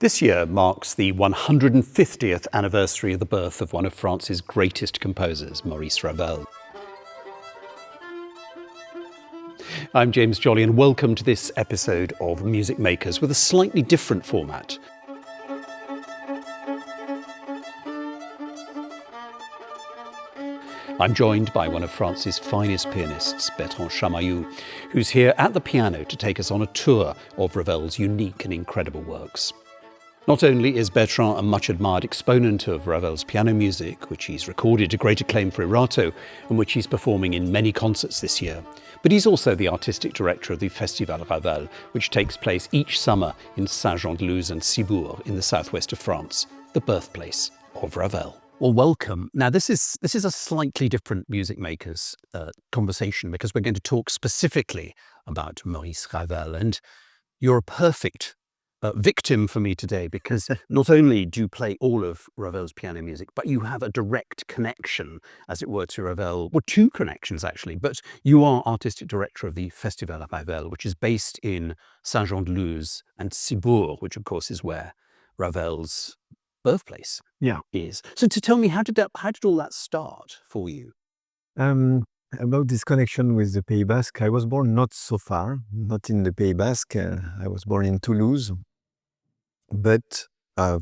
This year marks the 150th anniversary of the birth of one of France's greatest composers, Maurice Ravel. I'm James Jolly and welcome to this episode of Music Makers with a slightly different format. I'm joined by one of France's finest pianists, Bertrand Chamayou, who's here at the piano to take us on a tour of Ravel's unique and incredible works. Not only is Bertrand a much admired exponent of Ravel's piano music, which he's recorded to great acclaim for Erato, and which he's performing in many concerts this year, but he's also the artistic director of the Festival Ravel, which takes place each summer in Saint-Jean-de-Luz and Cibourg in the southwest of France, the birthplace of Ravel. Well, welcome. Now, this is a slightly different Music Makers conversation because we're going to talk specifically about Maurice Ravel, and you're a perfect victim for me today because not only do you play all of Ravel's piano music, but you have a direct connection, as it were, to Ravel. Well, two connections actually, but you are artistic director of the Festival Ravel, which is based in Saint-Jean-de-Luz and Cibourg, which of course is where Ravel's birthplace is. So to tell me, how did all that start for you? About this connection with the Pays Basque, I was born not so far, not in the Pays Basque. I was born in Toulouse, but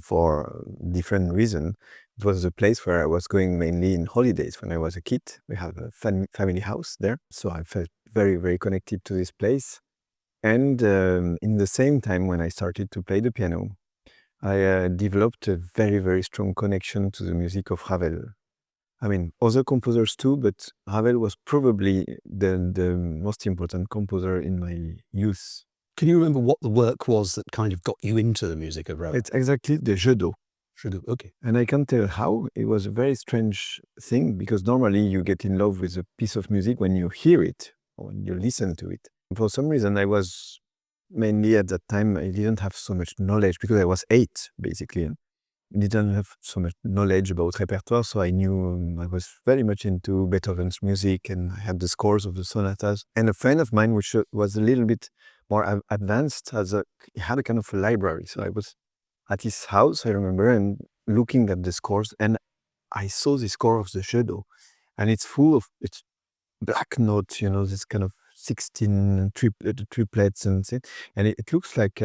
for different reason, it was a place where I was going mainly in holidays when I was a kid. We have a family house there, so I felt very, very connected to this place. And in the same time, when I started to play the piano, I developed a very, very strong connection to the music of Ravel. I mean, other composers too, but Ravel was probably the most important composer in my youth. Can you remember what the work was that kind of got you into the music of Ravel? It's exactly the jeu d'eau. Okay. And I can't tell how. It was a very strange thing because normally you get in love with a piece of music when you hear it or when you listen to it. For some reason, I was mainly at that time, I didn't have so much knowledge because I was 8, basically. I didn't have so much knowledge about repertoire, so I knew I was very much into Beethoven's music and I had the scores of the sonatas. And a friend of mine, which was a little bit more advanced, he had a kind of a library. So I was at his house, I remember, and looking at the scores, and I saw the score of the jeu d'eau, and it's full of black notes, this kind of 16 triplets and it looks like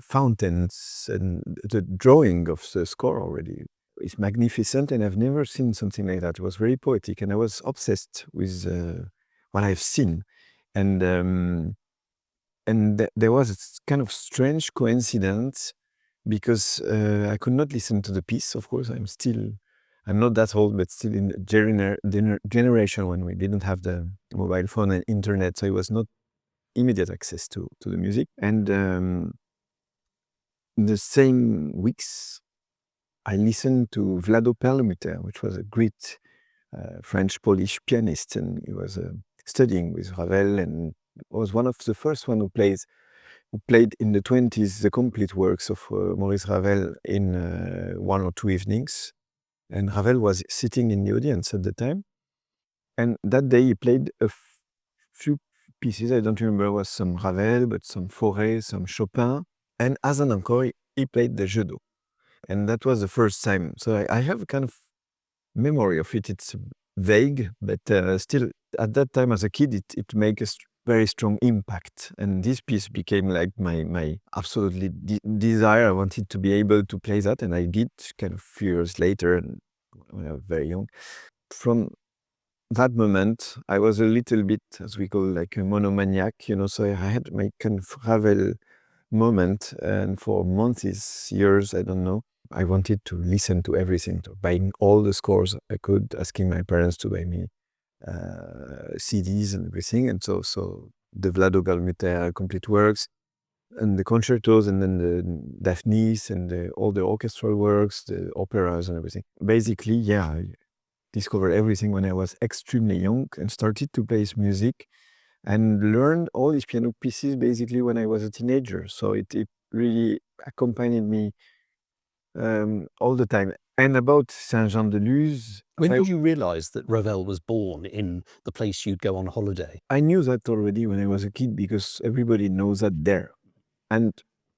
fountains, and the drawing of the score already is magnificent, and I've never seen something like that. It was very poetic, and I was obsessed with what I've seen, and there was a kind of strange coincidence because I could not listen to the piece. Of course, I'm not that old, but still in the generation when we didn't have the mobile phone and internet, so it was not immediate access to the music. And in the same weeks, I listened to Vlado Perlemuter, which was a great French-Polish pianist, and he was studying with Ravel, and was one of the first one who played in the 20s the complete works of Maurice Ravel in 1 or 2 evenings. And Ravel was sitting in the audience at the time. And that day he played a few pieces. I don't remember, it was some Ravel, but some Fauré, some Chopin. And as an encore, he played the jeu d'eau. And that was the first time. So I have a kind of memory of it. It's vague, but still at that time as a kid, it made a very strong impact. And this piece became like my absolutely desire. I wanted to be able to play that, and I did kind of few years later, and when I was very young. From that moment, I was a little bit, as we call, like a monomaniac, so I had my kind of Ravel moment, and for months, years, I don't know, I wanted to listen to everything, to buying all the scores I could, asking my parents to buy me CDs and everything. And so the Vlado Perlemuter complete works and the concertos, and then the Daphnis and all the orchestral works, the operas and everything. Basically, I discovered everything when I was extremely young and started to play his music and learned all these piano pieces basically when I was a teenager. So it really accompanied me all the time. And about Saint-Jean-de-Luz... When did you realize that Ravel was born in the place you'd go on holiday? I knew that already when I was a kid because everybody knows that there. And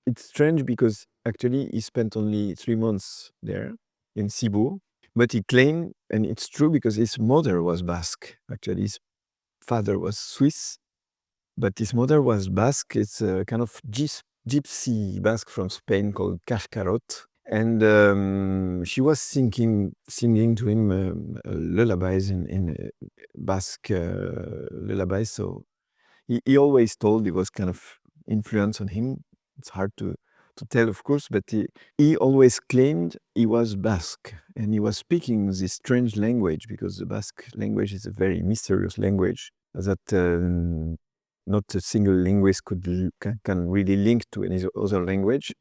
it's strange because Actually, he spent only 3 months there in Cebu, but he claimed, and it's true because his mother was Basque. Actually, his father was Swiss, but his mother was Basque. It's a kind of gypsy Basque from Spain called Cascarot. And she was singing to him lullabies in Basque lullabies. So he always told it was kind of influence on him. It's hard to tell, of course, but he always claimed he was Basque and he was speaking this strange language because the Basque language is a very mysterious language that not a single linguist can really link to any other language.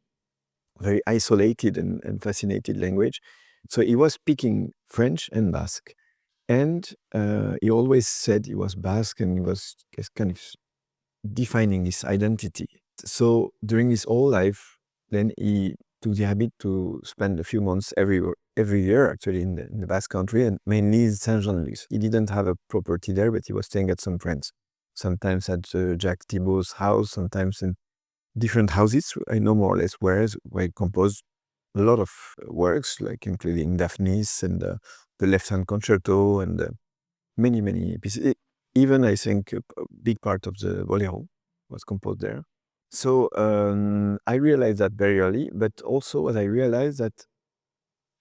Very isolated and fascinated language. So he was speaking French and Basque. And he always said he was Basque and he was kind of defining his identity. So during his whole life, then he took the habit to spend a few months every year actually in the Basque country, and mainly in Saint-Jean-de-Luz. He didn't have a property there, but he was staying at some friends. Sometimes at Jacques Thibault's house, sometimes in different houses. I know more or less where he composed a lot of works, like including Daphnis and the Left Hand Concerto and many pieces. Even I think a big part of the Bolero was composed there. So I realized that very early, but also what I realized that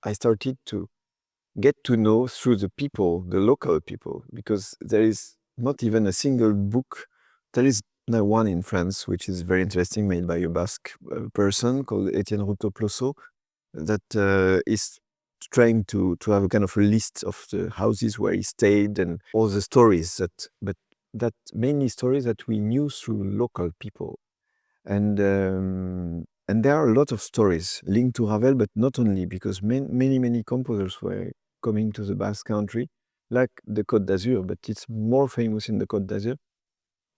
I started to get to know through the people, the local people, because there is not even a single book. There is now one in France, which is very interesting, made by a Basque person called Etienne Routot-Plosso, that is trying to have a kind of a list of the houses where he stayed and all the stories but that mainly stories that we knew through local people. And there are a lot of stories linked to Ravel, but not only, because many composers were coming to the Basque country, like the Côte d'Azur, but it's more famous in the Côte d'Azur.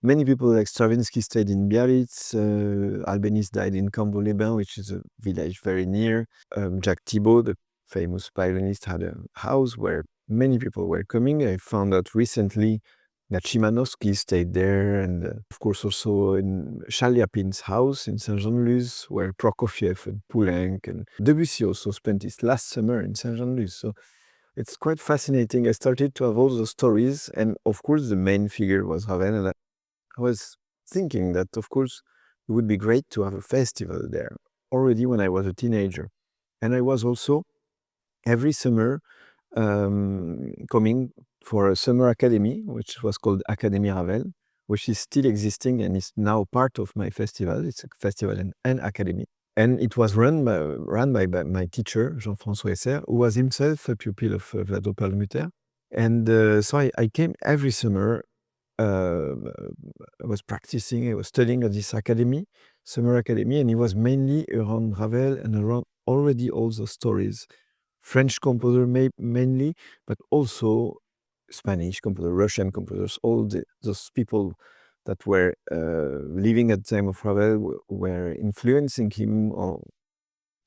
Many people like Stravinsky stayed in Biarritz, Albéniz died in Cambo-les-Bains, which is a village very near. Jacques Thibault, the famous violinist, had a house where many people were coming. I found out recently that Szymanowski stayed there, and of course also in Chaliapin's house in Saint-Jean-de-Luz, where Prokofiev and Poulenc and Debussy also spent his last summer in Saint-Jean-de-Luz. So it's quite fascinating. I started to have all those stories, and of course the main figure was Ravel, and I was thinking that, of course, it would be great to have a festival there already when I was a teenager. And I was also every summer coming for a summer academy, which was called Académie Ravel, which is still existing and is now part of my festival. It's a festival and academy. And it was run by my teacher, Jean-François Esser, who was himself a pupil of Vlado Perlmutter. And so I came every summer. I was practicing, I was studying at this academy, summer academy, and it was mainly around Ravel and around already all those stories. French composer mainly, but also Spanish composer, Russian composers, all those people that were living at the time of Ravel were influencing him, or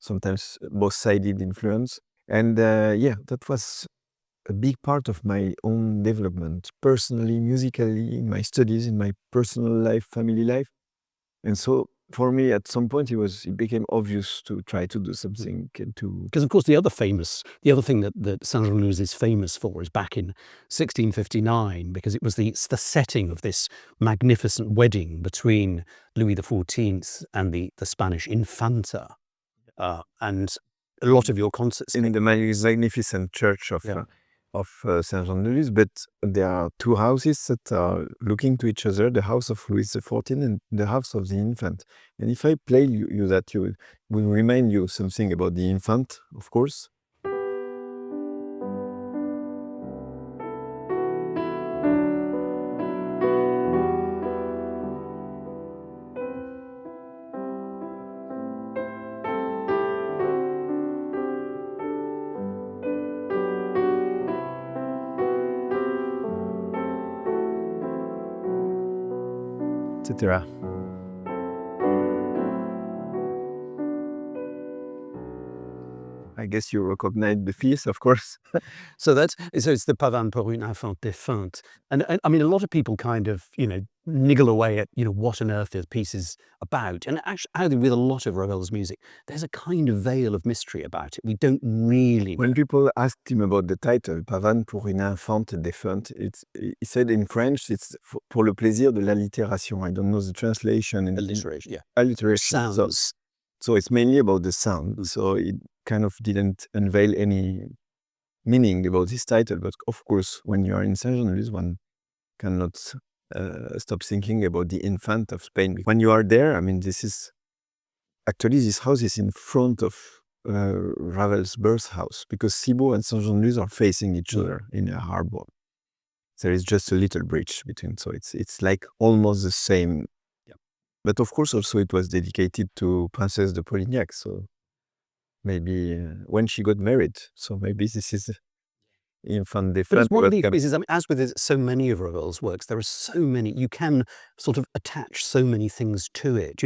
sometimes both-sided influence. And that was a big part of my own development, personally, musically, in my studies, in my personal life, family life. And so for me, at some point, it became obvious to try to do something and to... Because, of course, the other thing that Saint-Jean-de-Luz is famous for is back in 1659, because it was the setting of this magnificent wedding between Louis XIV and the Spanish Infanta. And a lot of your concerts... In the magnificent church of Saint-Jean-de-Luz, but there are two houses that are looking to each other, the house of Louis XIV and the house of the infant. And if I play you that, you will remind you something about the infant, of course. Etc. I guess you recognize the piece, of course. So it's the Pavan pour une enfant défunte. And I mean, a lot of people kind of, niggle away at, what on earth the piece is about. And actually, with a lot of Ravel's music, there's a kind of veil of mystery about it. We don't really know. When people asked him about the title, Pavan pour une infante défunte, he said in French, it's pour le plaisir de l'allitération. I don't know the translation. Alliteration, yeah. Alliteration. Sounds. So it's mainly about the sound. So it kind of didn't unveil any meaning about this title. But of course, when you are in Saint-Jean-de-Luz, one cannot stop thinking about the infant of Spain. When you are there, I mean, this house is in front of Ravel's birth house, because Cibot and Saint-Jean-de-Luz are facing each other in a harbor. There is just a little bridge between, so it's like almost the same. Yeah. But of course, also it was dedicated to Princess de Polignac, so maybe when she got married. So maybe this is infant But it's one of these pieces, I mean, as with so many of Ravel's works, there are so many, you can sort of attach so many things to it.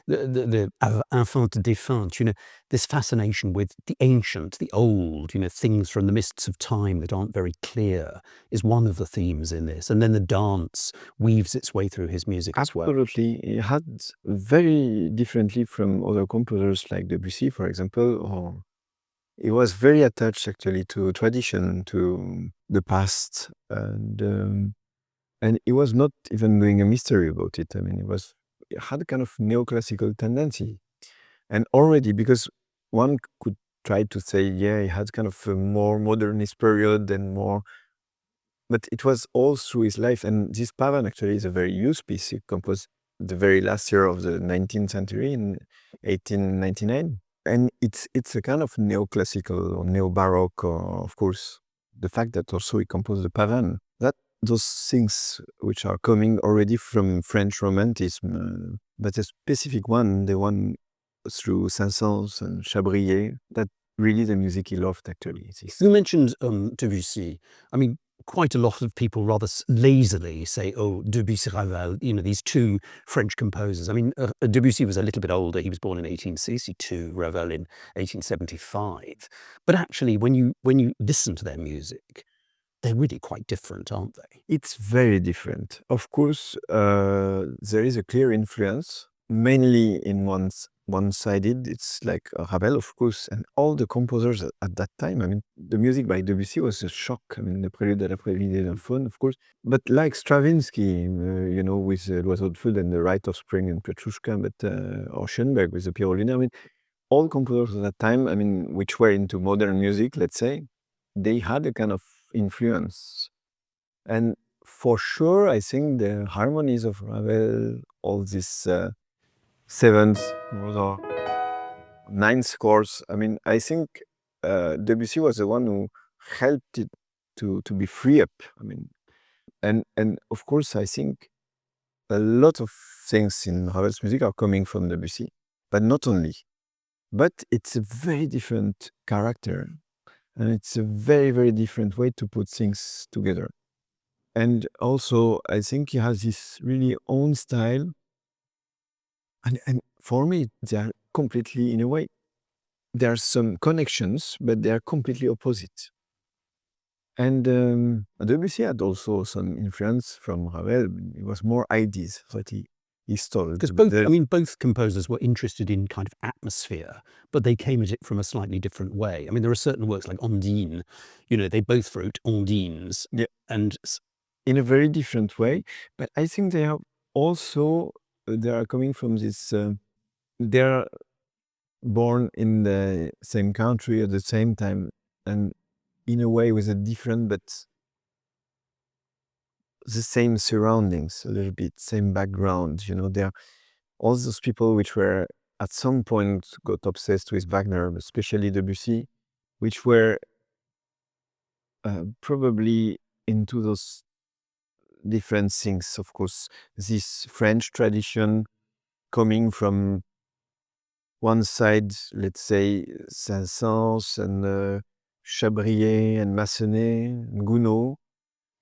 The infante défunte, this fascination with the ancient, the old, things from the mists of time that aren't very clear is one of the themes in this. And then the dance weaves its way through his music as well. Absolutely. He had very differently from other composers like Debussy, for example, or he was very attached actually to tradition, to the past, and he was not even doing a mystery about it. I mean, he had a kind of neoclassical tendency, and already, because one could try to say, yeah, he had kind of a more modernist period and more, but it was all through his life. And this Pavan actually is a very used piece. He composed the very last year of the 19th century in 1899. And it's a kind of neoclassical or neo-baroque, or of course, the fact that also he composed the Pavan. That those things which are coming already from French Romanticism, but a specific one, the one through Saint-Saëns and Chabrier, that really the music he loved actually. You mentioned Debussy. I mean, quite a lot of people rather lazily say, oh, Debussy, Ravel, these two French composers. I mean, Debussy was a little bit older. He was born in 1862, Ravel in 1875. But actually, when you listen to their music, they're really quite different, aren't they? It's very different. Of course, there is a clear influence, mainly in one-sided. It's like Ravel, of course, and all the composers at that time. I mean, the music by Debussy was a shock. I mean, the Prelude à la Prélude d'Euphone, of course. But like Stravinsky, with L'Oiseau de Feu and the Rite of Spring and Petrushka, or Schoenberg with the Pierrot Lunaire. I mean, all composers at that time, I mean, which were into modern music, let's say, they had a kind of influence. And for sure, I think the harmonies of Ravel, all these seventh or ninth chords, I mean, I think Debussy was the one who helped it to be free up. I mean, and of course, I think a lot of things in Ravel's music are coming from Debussy, but not only. But it's a very different character, and it's a very, very different way to put things together. And also, I think he has this really own style. And for me, they are completely, in a way, there are some connections, but they are completely opposite. And Debussy had also some influence from Ravel. It was more ideas that he stole. Because both composers were interested in kind of atmosphere, but they came at it from a slightly different way. I mean, there are certain works like Ondine, they both wrote Ondines. Yeah. And in a very different way. But I think they are also, they are coming from this, they're born in the same country at the same time, and in a way with a different, but the same surroundings, a little bit, same background. There are all those people which were at some point got obsessed with Wagner, especially Debussy, which were probably into those different things. Of course, this French tradition coming from one side, let's say Saint-Saëns and Chabrier and Massenet and Gounod,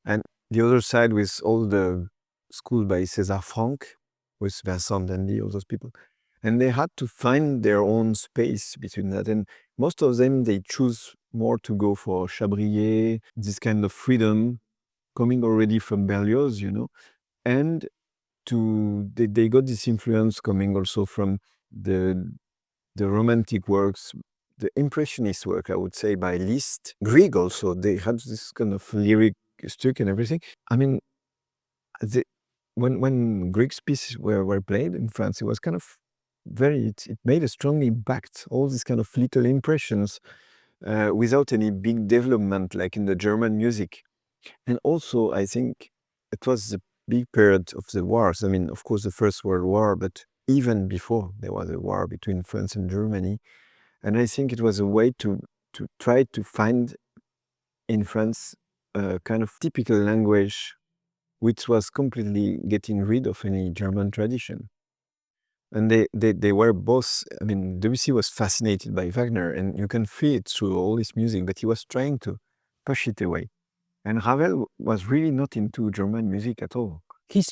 and the other side with all the school by César Franck, with Vincent Dandy, all those people. And they had to find their own space between that. And most of them, they choose more to go for Chabrier, this kind of freedom coming already from Berlioz, and they got this influence coming also from the romantic works, the impressionist work, I would say, by Liszt. Grieg also, they had this kind of lyric struck and everything. I mean, when Grieg's pieces were played in France, it was kind of it made a strong impact, all these kind of little impressions without any big development like in the German music. And also, I think it was the big period of the wars. I mean, of course, the First World War, but even before there was a war between France and Germany. And I think it was a way to try to find in France a kind of typical language which was completely getting rid of any German tradition. And they were both, I mean, Debussy was fascinated by Wagner, and you can feel it through all his music, but he was trying to push it away. And Ravel was really not into German music at all.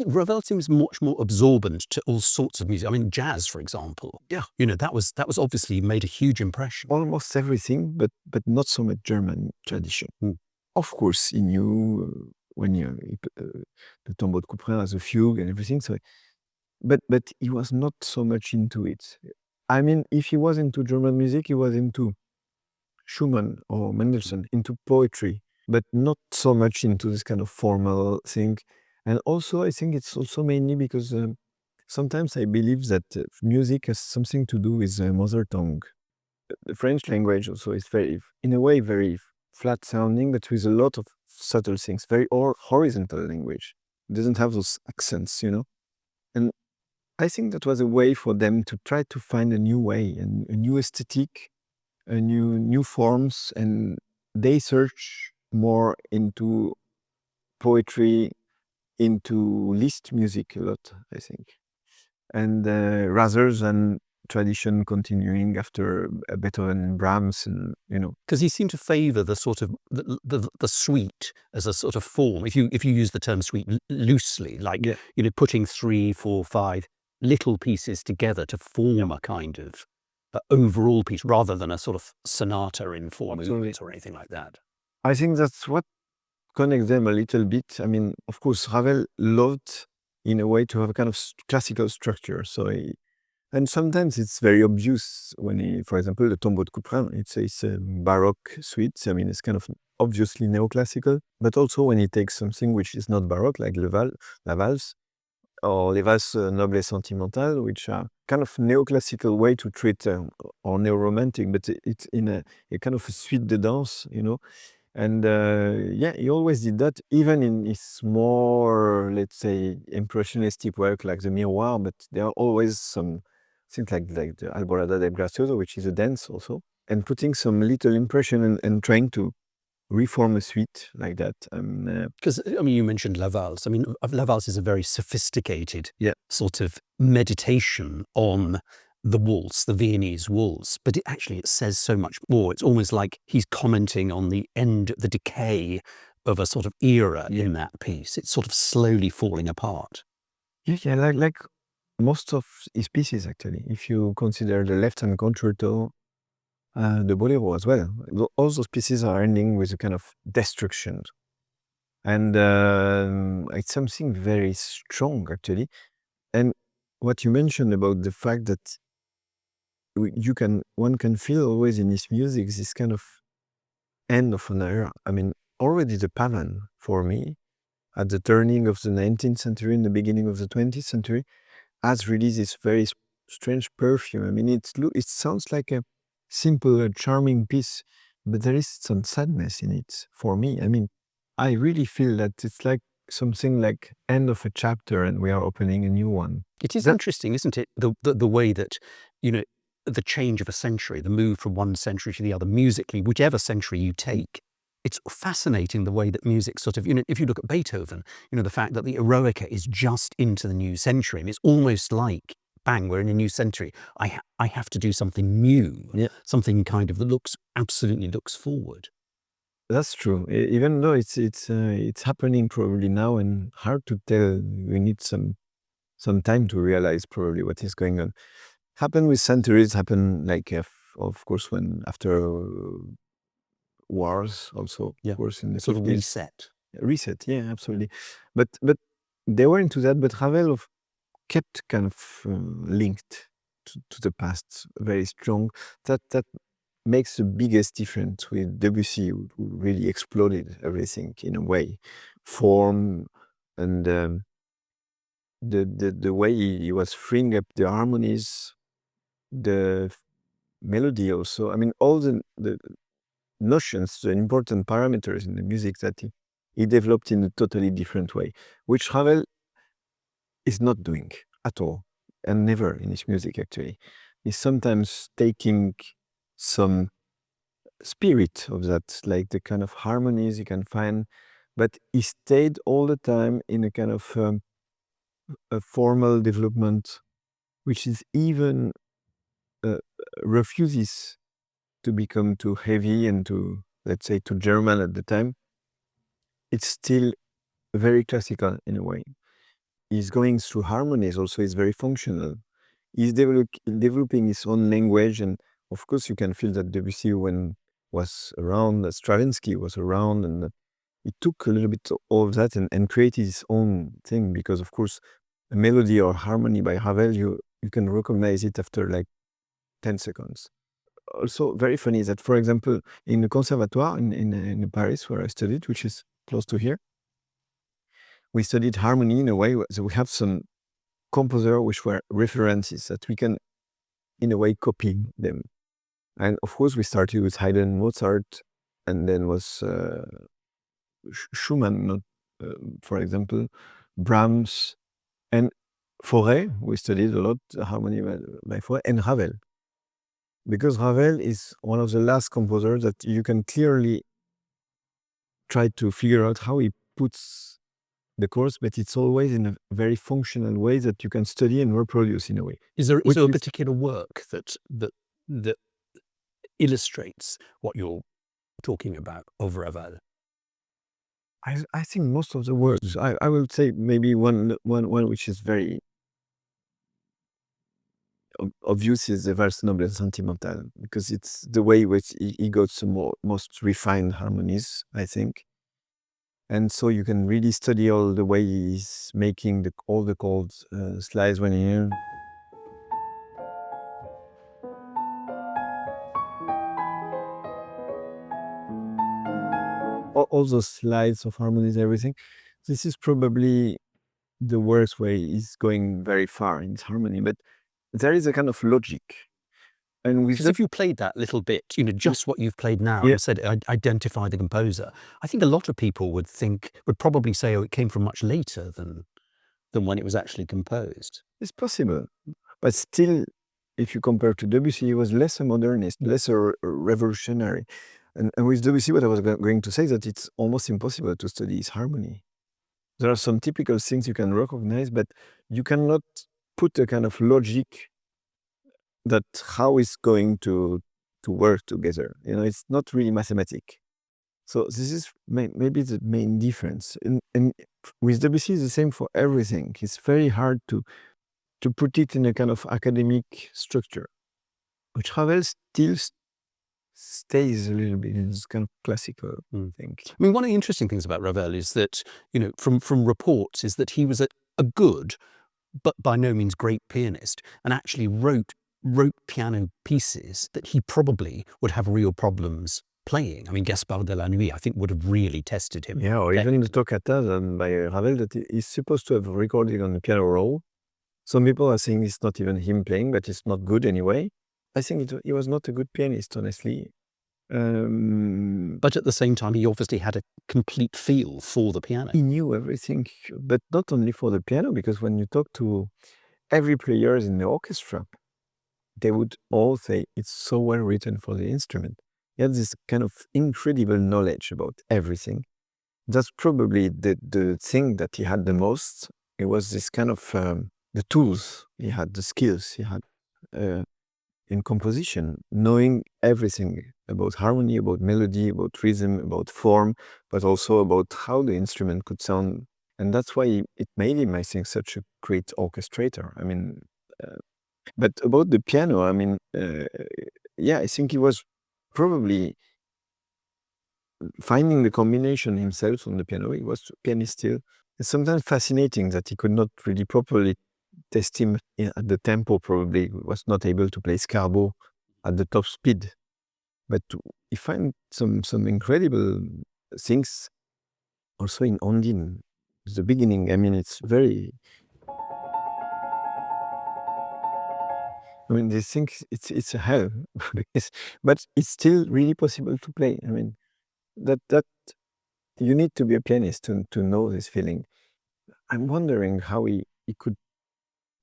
Ravel seems much more absorbent to all sorts of music. I mean, jazz, for example. Yeah. You know, that was obviously made a huge impression. Almost everything, but not so much German tradition. Of course, he knew when the tombeau de Couperin has a fugue and everything. So, but he was not so much into it. I mean, if he was into German music, he was into Schumann or Mendelssohn, into poetry, but not so much into this kind of formal thing. And also, I think it's also mainly because sometimes I believe that music has something to do with mother tongue. The French language also is very, in a way, very flat sounding, but with a lot of subtle things, very horizontal language. It doesn't have those accents, you know? And I think that was a way for them to try to find a new way and a new aesthetic, a new forms, and they search more into poetry, into Liszt music a lot, I think. And rather than tradition continuing after Beethoven and Brahms, and you know, because he seemed to favour the sort of the suite as a sort of form. If you use the term suite loosely, like you know, putting 3, 4, 5 little pieces together to form a kind of overall piece, rather than a sort of sonata in 4 movements or anything like that. I think that's what connects them a little bit. I mean, of course, Ravel loved in a way to have a kind of classical structure. So and sometimes it's very obvious when he, for example, the Tombeau de Couperin, it's a Baroque suite. I mean, it's kind of obviously neoclassical, but also when he takes something which is not Baroque, like la valse, or les valses nobles et sentimentales, which are kind of neoclassical way to treat, or neo-romantic, but it's in a kind of a suite de danse, you know. And yeah, he always did that, even in his more, let's say, impressionistic work like the Miroir, but there are always some things like the Alborada del Gracioso, which is a dance also, and putting some little impression and trying to reform a suite like that. Because, I mean, you mentioned La Valse. I mean, La Valse is a very sophisticated sort of meditation on the waltz, the Viennese waltz, but it says so much more. It's almost like he's commenting on the decay of a sort of era in that piece. It's sort of slowly falling apart. Yeah, like most of his pieces, actually. If you consider the left-hand concerto, the Bolero as well, all those pieces are ending with a kind of destruction. And it's something very strong, actually. And what you mentioned about the fact that one can feel always in his music this kind of end of an era. I mean, already the Pavan, for me, at the turning of the 19th century and the beginning of the 20th century, has released this very strange perfume. I mean, it sounds like a simple, charming piece, but there is some sadness in it for me. I mean, I really feel that it's like something like end of a chapter and we are opening a new one. It is interesting, isn't it? The way that, you know, the change of a century, the move from one century to the other, musically, whichever century you take, it's fascinating the way that music sort of, you know, if you look at Beethoven, you know, the fact that the Eroica is just into the new century. And it's almost like, bang, we're in a new century. I have to do something new, something kind of that absolutely looks forward. That's true. Even though it's happening probably now and hard to tell, we need some time to realize probably what is going on. Happen with centuries, happen like of course when after wars also, of course, in the sort of 50s. reset. Yeah, absolutely. But they were into that. But Ravel, kept kind of linked to the past, very strong. That makes the biggest difference with Debussy, who really exploded everything in a way, form and the way he was freeing up the harmonies, the melody also. I mean, all the notions, the important parameters in the music that he developed in a totally different way, which Ravel is not doing at all, and never in his music actually. He's sometimes taking some spirit of that, like the kind of harmonies you can find, but he stayed all the time in a kind of a formal development, which is even refuses to become too heavy and too, let's say, too German at the time. It's still very classical in a way. He's going through harmonies also, is very functional. He's developing his own language, and of course you can feel that Debussy was around, that Stravinsky was around, and he took a little bit of all of that and created his own thing, because of course a melody or harmony by Ravel, you can recognize it after like 10 seconds. Also very funny is that, for example, in the conservatoire in Paris where I studied, which is close to here, we studied harmony in a way, so we have some composers which were references that we can in a way copy them. And of course we started with Haydn, Mozart, and then was Schumann, for example, Brahms, and Fauré. We studied a lot harmony by Fauré, and Ravel. Because Ravel is one of the last composers that you can clearly try to figure out how he puts the chords, but it's always in a very functional way that you can study and reproduce in a way. Is there a particular work that illustrates what you're talking about of Ravel? I think most of the works. I will say maybe one which is very obvious is the Valse Noble and Sentimentale, because it's the way which he got the most refined harmonies, I think. And so you can really study all the way he's making all the chords slides when you hear. All those slides of harmonies, everything. This is probably the works where he's going very far in his harmony, but there is a kind of logic. And because if you played that little bit, just what you've played now, and said identify the composer, I think a lot of people would probably say, oh, it came from much later than when it was actually composed. It's possible, but still, if you compare to Debussy, he was less a modernist, less a revolutionary. And with Debussy, what I was going to say is that it's almost impossible to study his harmony. There are some typical things you can recognize, but you cannot put a kind of logic that how it's going to work together. It's not really mathematic. So this is maybe the main difference. And with Debussy, it's the same for everything. It's very hard to put it in a kind of academic structure, which Ravel still stays a little bit in this kind of classical thing. I mean, one of the interesting things about Ravel is that, from reports, is that he was a good, but by no means great pianist, and actually wrote piano pieces that he probably would have real problems playing. I mean, Gaspard de la Nuit, I think, would have really tested him. Yeah, or even the toccata by Ravel that he's supposed to have recorded on the piano roll. Some people are saying it's not even him playing, but it's not good anyway. I think he was not a good pianist, honestly. But at the same time, he obviously had a complete feel for the piano. He knew everything, but not only for the piano, because when you talk to every player in the orchestra, they would all say it's so well written for the instrument. He had this kind of incredible knowledge about everything. That's probably the thing that he had the most. It was this kind of the tools he had, the skills he had in composition, knowing everything about harmony, about melody, about rhythm, about form, but also about how the instrument could sound. And that's why it made him, I think, such a great orchestrator. I mean, but about the piano, I mean, yeah, I think he was probably finding the combination himself on the piano. He was pianist still. It's sometimes fascinating that he could not really properly test him at the tempo. Probably was not able to play Scarbo at the top speed, but he find some incredible things also in Ondine. The beginning, I mean, it's very. I mean, they think it's a hell, but it's still really possible to play. I mean, that you need to be a pianist to know this feeling. I'm wondering how he could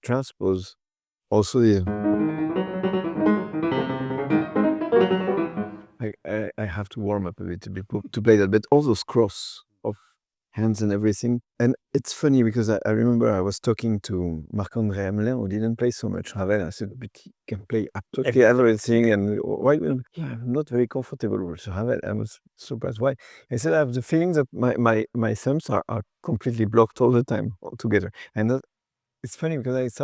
transpose also the. I have to warm up a bit to play that, but all those cross of hands and everything. And it's funny because I remember I was talking to Marc-André Hamelin, who didn't play so much Ravel. I said, but he can play absolutely everything. And why? I'm not very comfortable with Ravel. I was surprised. Why? I said, I have the feeling that my thumbs are completely blocked all the time altogether. And it's funny because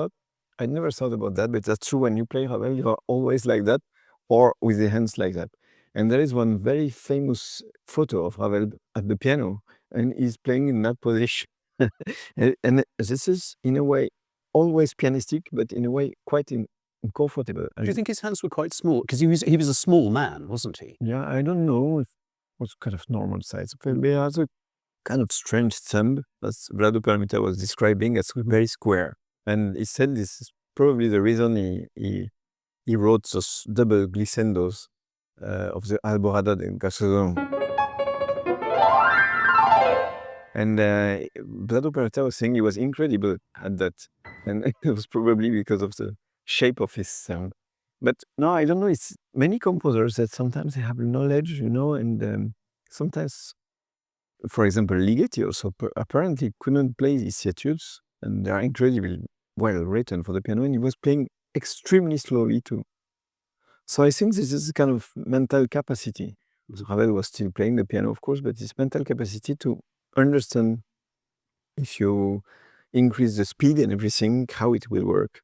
I never thought about that, but that's true. When you play Ravel, you are always like that, or with the hands like that. And there is one very famous photo of Ravel at the piano, and he's playing in that position. and this is, in a way, always pianistic, but in a way quite uncomfortable. Do you think his hands were quite small? Because he was a small man, wasn't he? Yeah, I don't know if it was kind of normal size. But he has a kind of strange thumb, as Vlado Permita was describing, as very square. And he said this is probably the reason he wrote those double glissendos of the Alborada de Gaspard. And Vlado Permita was saying he was incredible at that. And it was probably because of the shape of his sound. But no, I don't know. It's many composers that sometimes they have knowledge, and sometimes, for example, Ligeti also apparently couldn't play these etudes, and they are incredibly well written for the piano, and he was playing extremely slowly too. So I think this is a kind of mental capacity. Ravel was still playing the piano, of course, but this mental capacity to understand, if you increase the speed and everything, how it will work.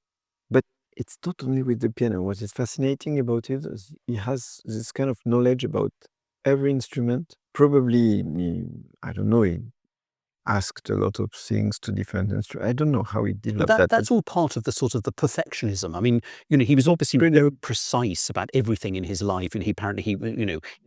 But it's not only with the piano. What is fascinating about it is he has this kind of knowledge about every instrument. Probably, I don't know, he asked a lot of things to different instruments. I don't know how he developed that. That's all part of the sort of the perfectionism. I mean, he was obviously very precise about everything in his life, and he apparently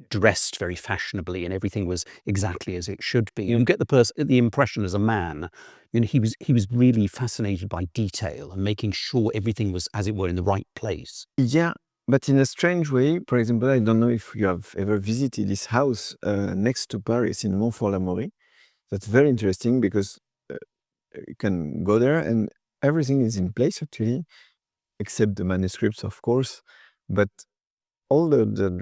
dressed very fashionably, and everything was exactly as it should be. You get the impression as a man, he was really fascinated by detail and making sure everything was, as it were, in the right place. Yeah, but in a strange way. For example, I don't know if you have ever visited this house next to Paris in Montfort-l'Amaury. That's very interesting because you can go there and everything is in place actually, except the manuscripts, of course. But all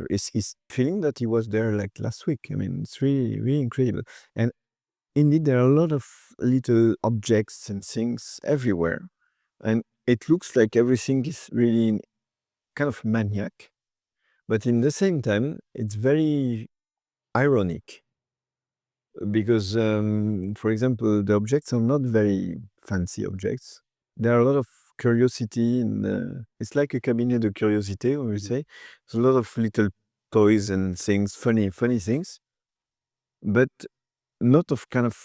is feeling that he was there like last week. I mean, it's really, really incredible. And indeed, there are a lot of little objects and things everywhere. And it looks like everything is really kind of maniac. But in the same time, it's very ironic. Because, for example, the objects are not very fancy objects. There are a lot of curiosity, and it's like a cabinet de curiosité, we say. There's a lot of little toys and things, funny things, but not of kind of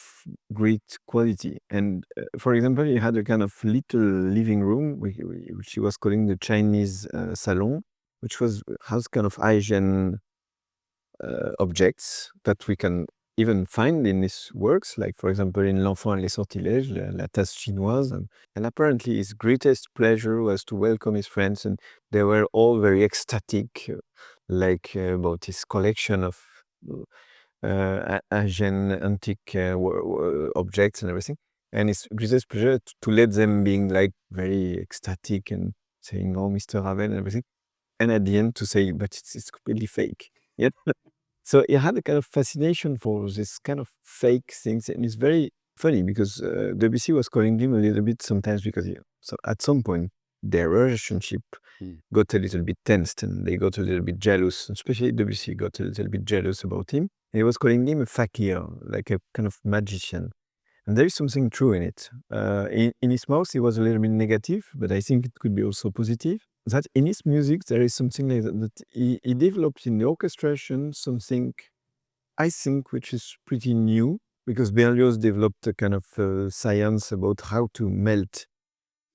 great quality. And for example, he had a kind of little living room, which he was calling the Chinese salon, which has kind of Asian objects that we can even find in his works, like for example in L'Enfant et les Sortilèges, la tasse chinoise. And apparently his greatest pleasure was to welcome his friends, and they were all very ecstatic, about his collection of Asian antique objects and everything. And his greatest pleasure to let them being like very ecstatic and saying, "Oh, Mr. Ravel," and everything. And at the end to say, "But it's completely fake." Yeah. So he had a kind of fascination for this kind of fake things, and it's very funny because Debussy was calling him a little bit sometimes because so at some point their relationship got a little bit tensed and they got a little bit jealous. Especially Debussy got a little bit jealous about him. And he was calling him a fakir, like a kind of magician. And there is something true in it. In his mouth, he was a little bit negative, but I think it could be also positive. That in his music, there is something like that he developed in the orchestration, something I think which is pretty new, because Berlioz developed a kind of science about how to melt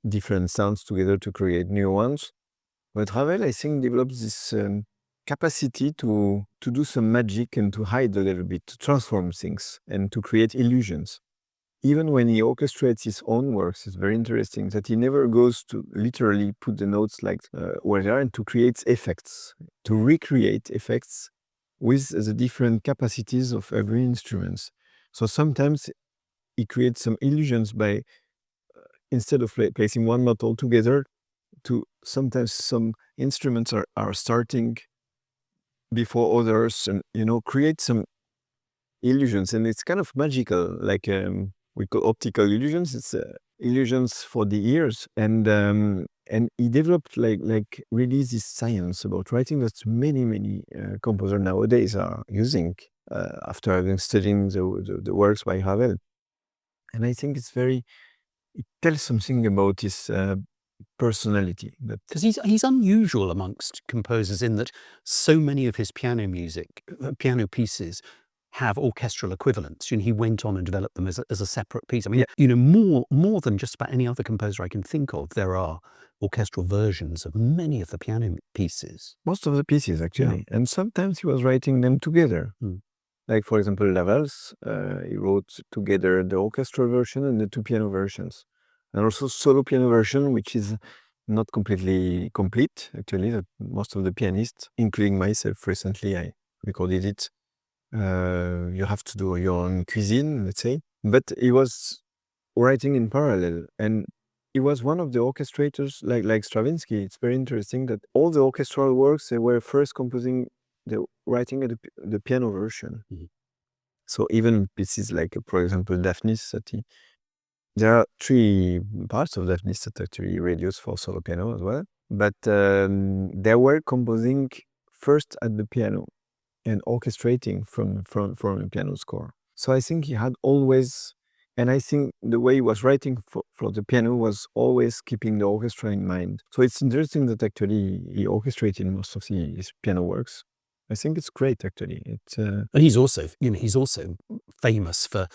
different sounds together to create new ones. But Ravel, I think, develops this capacity to do some magic and to hide a little bit, to transform things and to create illusions. Even when he orchestrates his own works, it's very interesting that he never goes to literally put the notes like where they are and to create effects, to recreate effects with the different capacities of every instrument. So sometimes he creates some illusions by, instead of placing one note all together, to sometimes some instruments are starting before others and, create some illusions. And it's kind of magical, like we call optical illusions. It's illusions for the ears. And he developed like really this science about writing that many composers nowadays are using after having studied the works by Ravel. And I think it tells something about his personality. Because he's unusual amongst composers in that so many of his piano pieces have orchestral equivalents. He went on and developed them as a separate piece. I mean, more than just about any other composer I can think of, there are orchestral versions of many of the piano pieces. Most of the pieces, actually. And sometimes he was writing them together. Like, for example, Laval's, he wrote together the orchestral version and the two piano versions. And also solo piano version, which is not completely complete, actually. That most of the pianists, including myself recently, I recorded it. You have to do your own cuisine, let's say. But he was writing in parallel. And he was one of the orchestrators, like Stravinsky. It's very interesting that all the orchestral works, they were first writing at the piano version. So even pieces like, for example, Daphnis, there are 3 parts of Daphnis that actually reduced for solo piano as well. But they were composing first at the piano and orchestrating from a piano score. So I think he had always, and I think the way he was writing for the piano was always keeping the orchestra in mind. So it's interesting that actually he orchestrated most of his piano works. I think it's great, actually. And he's also famous for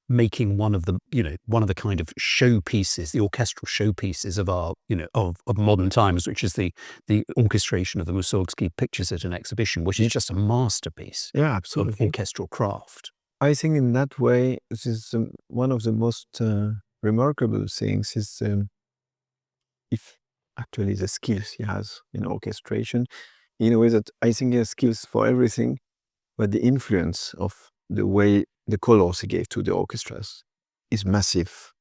making one of the kind of showpieces, the orchestral showpieces of our, of modern times, which is the orchestration of the Mussorgsky pictures at an exhibition, which is just a masterpiece. Yeah, absolutely. Of orchestral craft. I think in that way, this is one of the most remarkable things is if actually the skills he has in orchestration, in a way that I think he has skills for everything, but the influence of the way the colors he gave to the orchestras is massive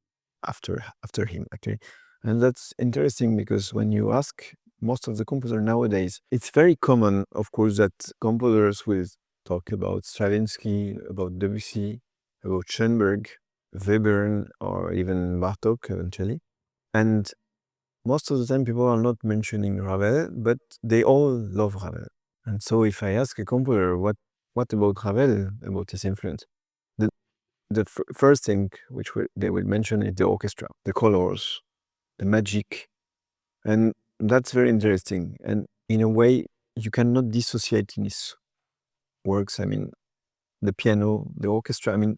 after him, actually. And that's interesting because when you ask most of the composers nowadays, it's very common, of course, that composers will talk about Stravinsky, about Debussy, about Schoenberg, Webern, or even Bartók eventually. And most of the time people are not mentioning Ravel, but they all love Ravel. And so if I ask a composer, what about Ravel, about his influence? The first thing which they will mention is the orchestra, the colors, the magic. And that's very interesting. And in a way, you cannot dissociate in his works. I mean, the piano, the orchestra, I mean,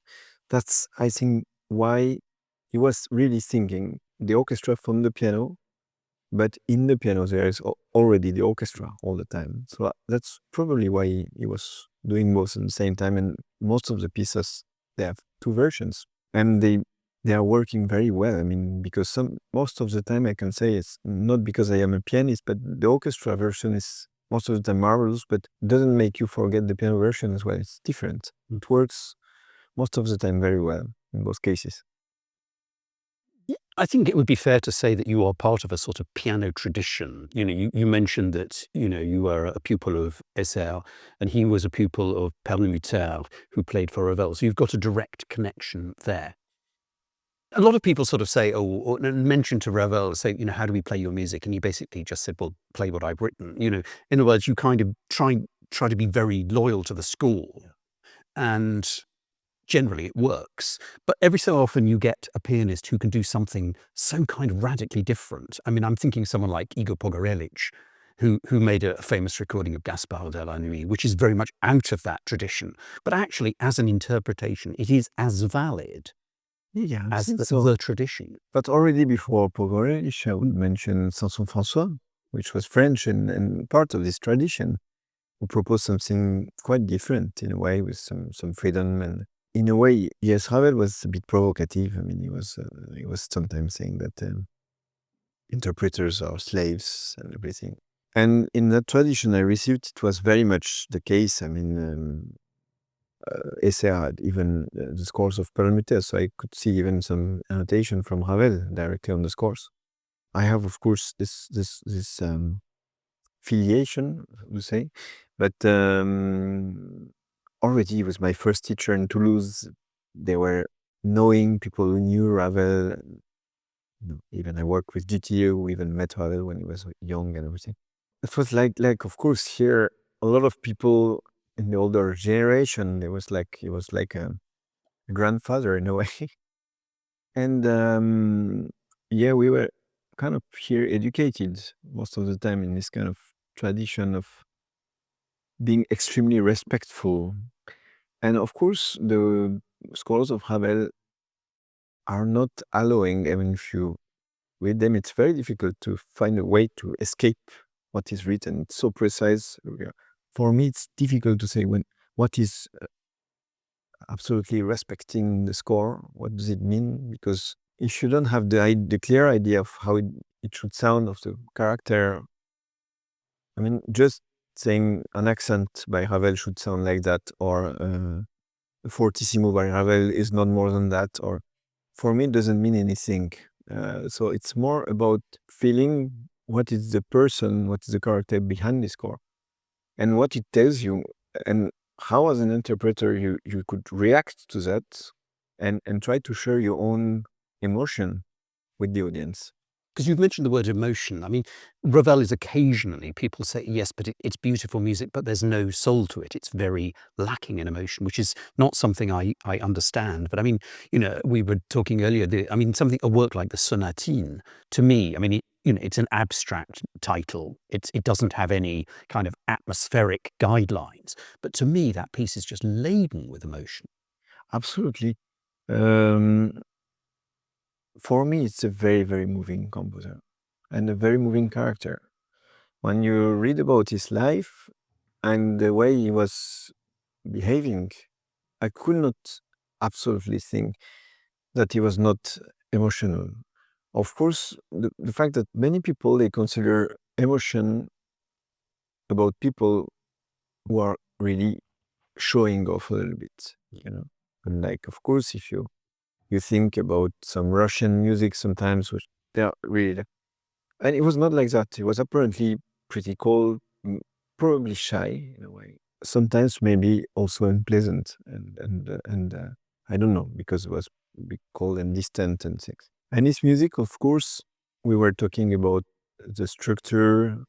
that's, I think, why he was really thinking the orchestra from the piano, but in the piano there is already the orchestra all the time. So that's probably why he was doing both at the same time. And most of the pieces, they have 2 versions, and they are working very well. I mean, because most of the time I can say it's not because I am a pianist, but the orchestra version is most of the time marvelous, but doesn't make you forget the piano version as well. It's different. It works most of the time very well in both cases. I think it would be fair to say that you are part of a sort of piano tradition. You mentioned that, you were a pupil of Esser, and he was a pupil of Perlmutter, who played for Ravel. So you've got a direct connection there. A lot of people sort of say, or mention to Ravel, say, how do we play your music? And he basically just said, well, play what I've written. In other words, you kind of try to be very loyal to the school. And generally it works, but every so often you get a pianist who can do something so kind of radically different. I mean, I'm thinking someone like Igor Pogorelich, who made a famous recording of Gaspard de la Nuit, which is very much out of that tradition. But actually, as an interpretation, it is as valid Yeah, I as think the, so. the tradition. But already before Pogorelic, I would mention Sanson-François, which was French and part of this tradition, who proposed something quite different in a way, with some freedom. And in a way, yes, Ravel was a bit provocative. I mean, he was sometimes saying that interpreters are slaves and everything. And in that tradition I received, it was very much the case. I mean, Essay had even the scores of Perlmutter, so I could see even some annotation from Ravel directly on the scores. I have, of course, this filiation, we say, but already he was my first teacher in Toulouse. They were knowing people who knew Ravel. Even I worked with Duthier, who even met Ravel when he was young and everything. It was like of course here a lot of people in the older generation. He was like a grandfather in a way, and yeah, we were kind of here educated most of the time in this kind of tradition of being extremely respectful. And of course, the scholars of Ravel are not allowing. I mean, if you read them, it's very difficult to find a way to escape what is written. It's so precise. For me, it's difficult to say what is absolutely respecting the score. What does it mean? Because if you don't have the clear idea of how it should sound, of the character, I mean, just saying an accent by Ravel should sound like that, or a fortissimo by Ravel is not more than that, or for me, it doesn't mean anything. So it's more about feeling what is the person, what is the character behind the score, and what it tells you, and how, as an interpreter, you could react to that, and try to share your own emotion with the audience. Because you've mentioned the word emotion. I mean, Ravel is occasionally, people say, yes, but it's beautiful music, but there's no soul to it. It's very lacking in emotion, which is not something I understand. But I mean, we were talking earlier, a work like the Sonatine, to me, I mean, it's an abstract title. It doesn't have any kind of atmospheric guidelines. But to me, that piece is just laden with emotion. Absolutely. Um, for me, it's a very, very moving composer and a very moving character. When you read about his life and the way he was behaving, I could not absolutely think that he was not emotional. Of course, the fact that many people, they consider emotion about people who are really showing off a little bit, And like, of course, if you think about some Russian music sometimes, which they are really, and it was not like that. It was apparently pretty cold, probably shy in a way. Sometimes maybe also unpleasant, and I don't know, because it was cold and distant and things. And his music, of course, we were talking about the structure,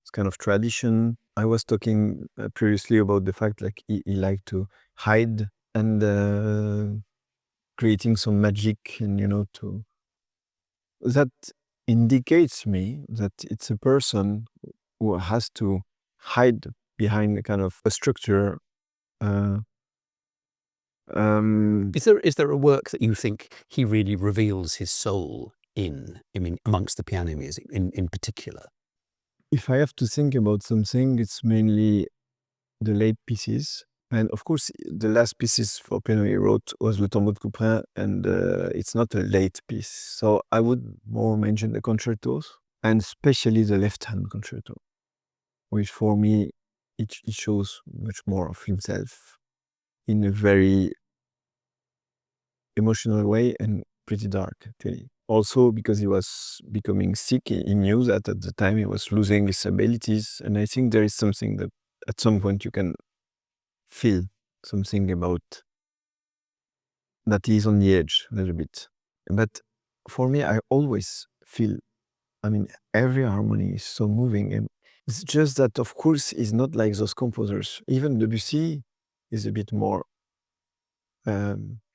this kind of tradition. I was talking previously about the fact like he liked to hide and creating some magic, and to that indicates me that it's a person who has to hide behind a kind of a structure. Uh, Is there a work that you think he really reveals his soul in? I mean, amongst the piano music in particular. if I have to think about something, it's mainly the late pieces. And of course, the last pieces for piano he wrote was Le Tombeau de Couperin, and it's not a late piece. So I would more mention the concertos, and especially the left-hand concerto, which for me, it shows much more of himself in a very emotional way and pretty dark, actually. Also, because he was becoming sick, he knew that at the time he was losing his abilities. And I think there is something that at some point you can feel something about that he's on the edge a little bit. But for me, I always feel, I mean, every harmony is so moving. And it's just that, of course, he's not like those composers. Even Debussy is a bit more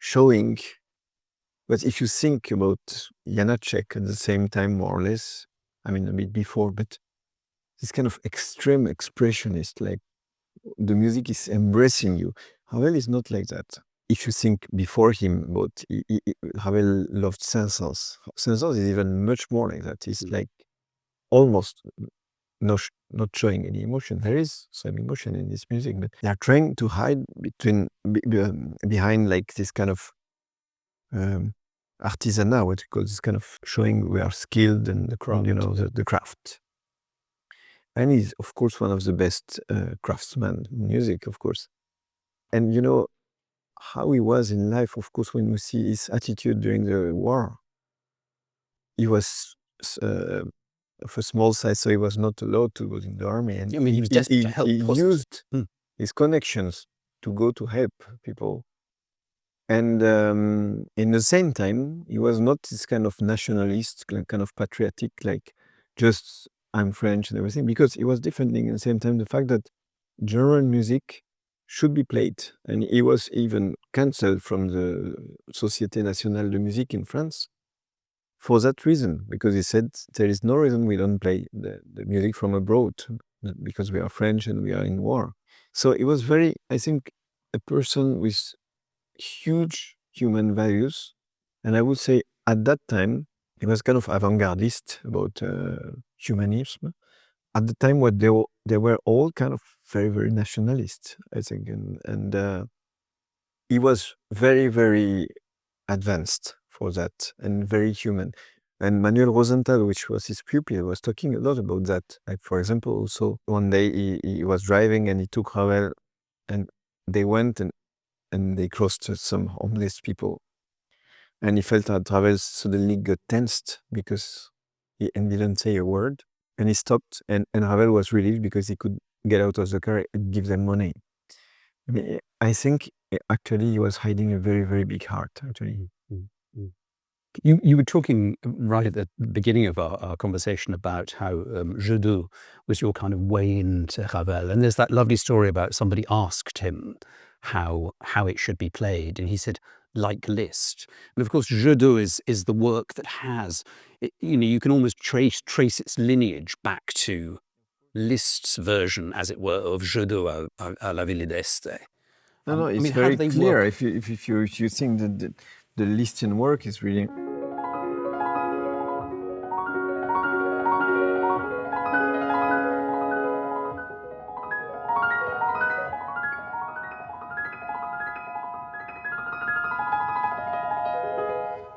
showing. But if you think about Janacek at the same time, more or less, I mean, a bit before, but this kind of extreme expressionist, like the music is embracing you. Ravel is not like that. if you think before him, but Ravel loved Saint-Saëns. Saint-Saëns is even much more like that. It's like almost not showing any emotion. There is some emotion in this music, but they are trying to hide behind like this kind of artisanat, what you call this kind of showing we are skilled and the craft, the craft. And he's of course one of the best craftsmen in music, of course. And how he was in life, of course, when you see his attitude during the war, he was of a small size, so he was not allowed to go in the army. And he was desperate to help. He used his connections to go to help people. And in the same time, he was not this kind of nationalist, kind of patriotic, like just I'm French and everything, because he was defending at the same time the fact that German music should be played. And he was even cancelled from the Société Nationale de Musique in France for that reason, because he said there is no reason we don't play the music from abroad, because we are French and we are in war. So he was very, I think, a person with huge human values. And I would say at that time, he was kind of avant-gardist about humanism. At the time, they were all kind of very, very nationalist, I think. And he was very, very advanced for that and very human. And Manuel Rosenthal, which was his pupil, was talking a lot about that. Like, for example, also one day he was driving and he took Ravel and they went and they crossed some homeless people. And he felt that Ravel suddenly got tensed because he didn't say a word. And he stopped and Ravel was relieved because he could get out of the car and give them money. I mean, I think actually he was hiding a very, very big heart, actually. You were talking right at the beginning of our conversation about how Je deux was your kind of way into Ravel. And there's that lovely story about somebody asked him how it should be played. And he said, like Liszt. And of course, Je deux is the work that has, you can almost trace its lineage back to Liszt's version, as it were, of Je deux à la Ville d'Este. No, it's very clear. If you think that the Lisztian work is really...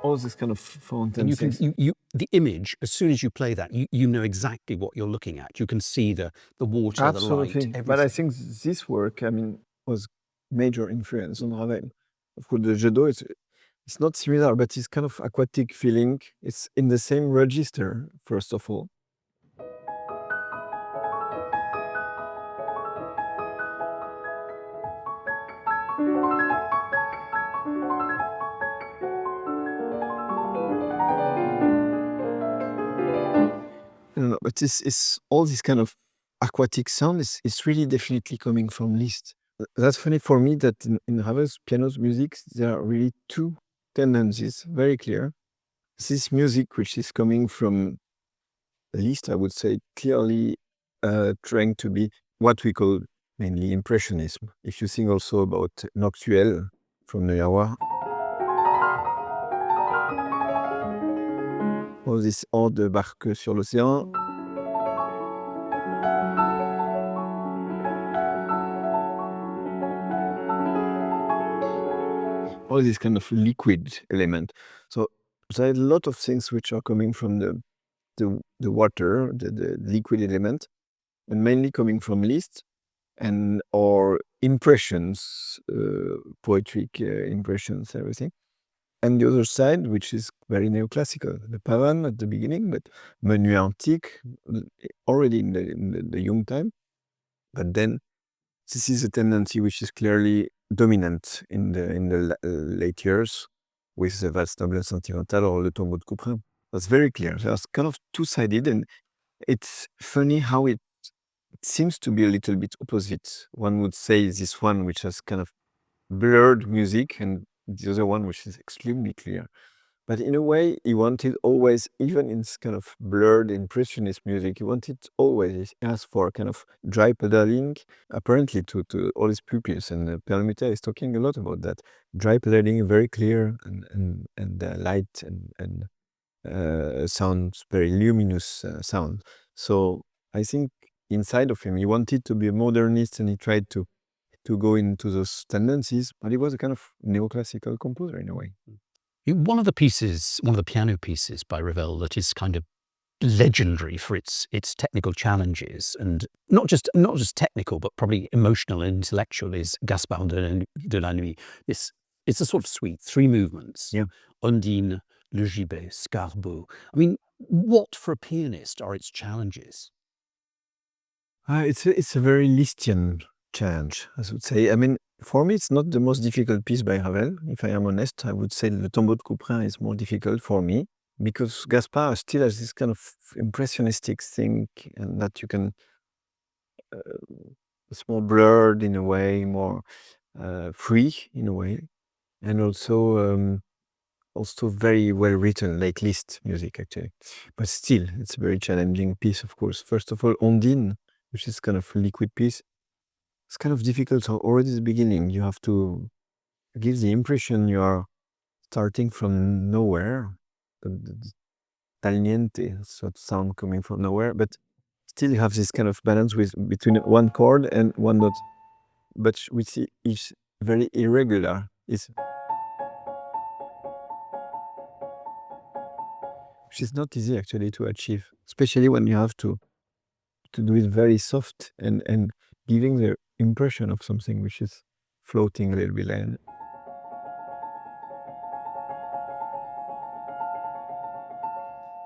all this kind of fountain things. The image, as soon as you play that, you know exactly what you're looking at. You can see the water, absolutely. the light, everything. But I think this work, I mean, was major influence on Ravel. Of course, the Je deux, it's not similar, but it's kind of aquatic feeling. It's in the same register, first of all. No, but it's all this kind of aquatic sound is really definitely coming from Liszt. That's funny for me that in Ravel's piano's music, there are really two tendencies, very clear. This music, which is coming from Liszt, I would say, clearly trying to be what we call mainly Impressionism. If you think also about Noctuelle from Neujahr, all this Hors de Barque sur l'Océan. All this kind of liquid element. So there are a lot of things which are coming from the water, the liquid element, and mainly coming from Liszt and or impressions, poetic impressions, everything. And the other side, which is very neoclassical, the Pavan at the beginning, but Menuet antique already in the young time. But then this is a tendency which is clearly dominant in the late years with the Valse Noble Sentimentale or Le Tombeau de Couperin. That's very clear. There's kind of two-sided, and it's funny how it seems to be a little bit opposite. One would say this one which has kind of blurred music and the other one which is extremely clear. But in a way, he wanted always, even in this kind of blurred impressionist music, he wanted always, he asked for kind of dry pedaling, apparently to all his pupils. And Perlmutter is talking a lot about that. Dry pedaling, very clear and light and sounds very luminous sound. So I think inside of him, he wanted to be a modernist and he tried to go into those tendencies, but he was a kind of neoclassical composer in a way. One of the piano pieces by Ravel that is kind of legendary for its technical challenges, and not just technical, but probably emotional and intellectual, is Gaspard de la Nuit. It's a sort of suite, 3 movements. Yeah. Undine, Le Gibet, Scarbeau. I mean, what for a pianist are its challenges? It's a very Lisztian challenge, I would say. I mean, for me, it's not the most difficult piece by Ravel. If I am honest, I would say Le Tombeau de Couperin is more difficult for me because Gaspard still has this kind of impressionistic thing, and that you can, it's more blurred in a way, more free in a way, and also very well written, like Liszt music actually. But still, it's a very challenging piece, of course. First of all, Ondine, which is kind of a liquid piece, it's kind of difficult. So already at the beginning, you have to give the impression you are starting from nowhere. The dal niente sort of sound coming from nowhere, but still you have this kind of balance between one chord and one note, but which is very irregular. Which is not easy actually to achieve, especially when you have to do it very soft and giving the impression of something which is floating a little bit.